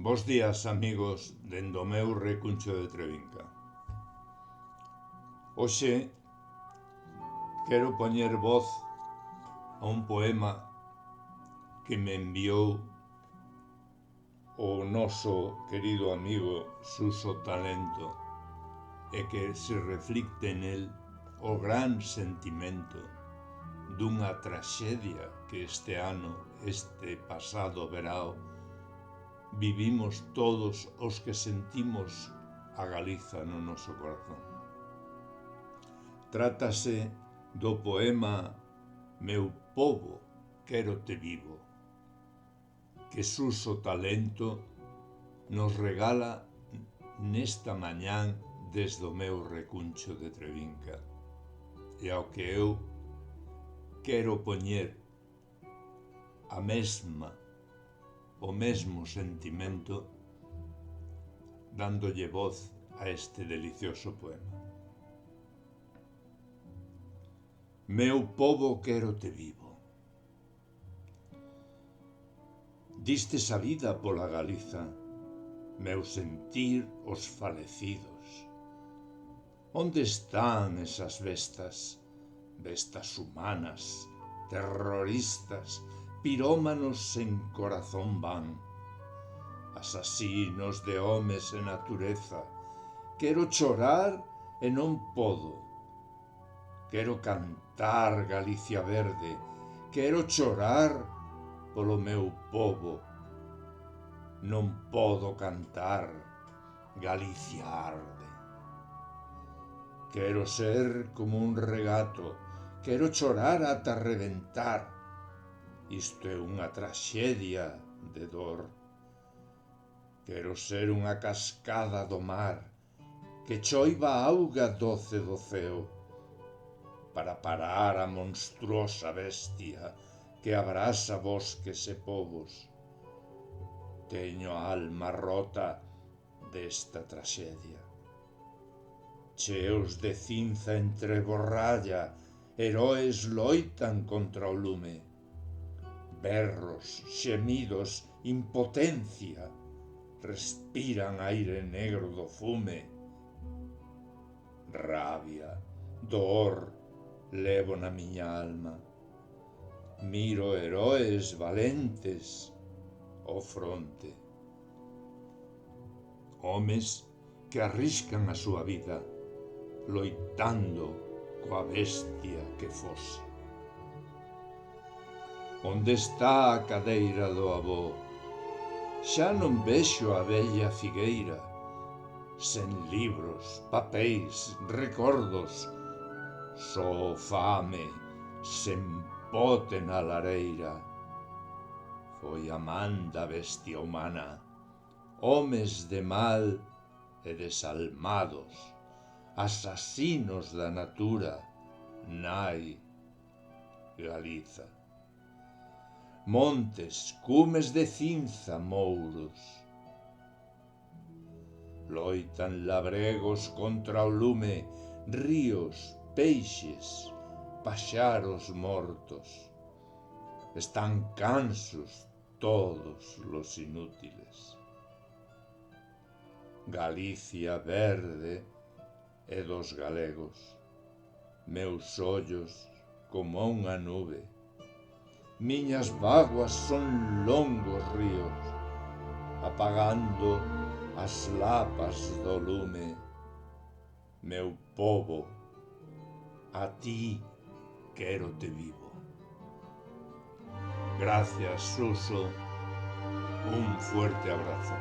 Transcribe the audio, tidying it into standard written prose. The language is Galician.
Bos días, amigos, dende o meu recuncho de Trevinca. Hoxe quero poñer voz a un poema que me enviou o noso querido amigo Suso Talento e que se reflicte nel o gran sentimento dunha traxedia que este ano, este pasado verao, vivimos todos os que sentimos a Galiza no noso corazón. Trátase do poema Meu pobo, quérote vivo, que Suso Talento nos regala nesta mañán desde o meu recuncho de Trevinca, e ao que eu quero poñer o mesmo sentimento, dándolle voz a este delicioso poema. Meu pobo, quérote vivo. Distes a vida pola Galiza, meu sentir os falecidos. Onde están esas bestas humanas, terroristas, pirómanos sen corazón van, asasinos de homes e natureza? Quero chorar e non podo. Quero cantar Galicia verde, quero chorar polo meu pobo. Non podo cantar Galicia arde. Quero ser como un regato, quero chorar ata reventar. Isto é unha traxedia de dor. Quero ser unha cascada do mar que choiva auga doce do ceo para parar a monstruosa bestia que abrasa bosques e povos. Teño a alma rota desta traxedia. Cheos de cinza entre borralla, heroes loitan contra o lume. Berros, xemidos, impotencia, respiran aire negro do fume. Rabia, dor, levo na miña alma. Miro heroes valentes ao fronte. Homes que arriscan a súa vida, loitando coa bestia que fose. Onde está a cadeira do avó? Xa non vexo a vella figueira, sen libros, papéis, recordos, só fame, sen pote na lareira. Foi a man da bestia humana, homes de mal e desalmados, asasinos da natura, nai, Galiza. Montes, cumes de cinza, mouros. Loitan labregos contra o lume, ríos, peixes, paxaros mortos. Están cansos todos los inútiles. Galicia verde e dos galegos, meus ollos como unha nube. Miñas vaguas son longos ríos, apagando as lapas do lume. Meu pobo, a ti quérote vivo. Gracias, Suso. Un fuerte abrazo.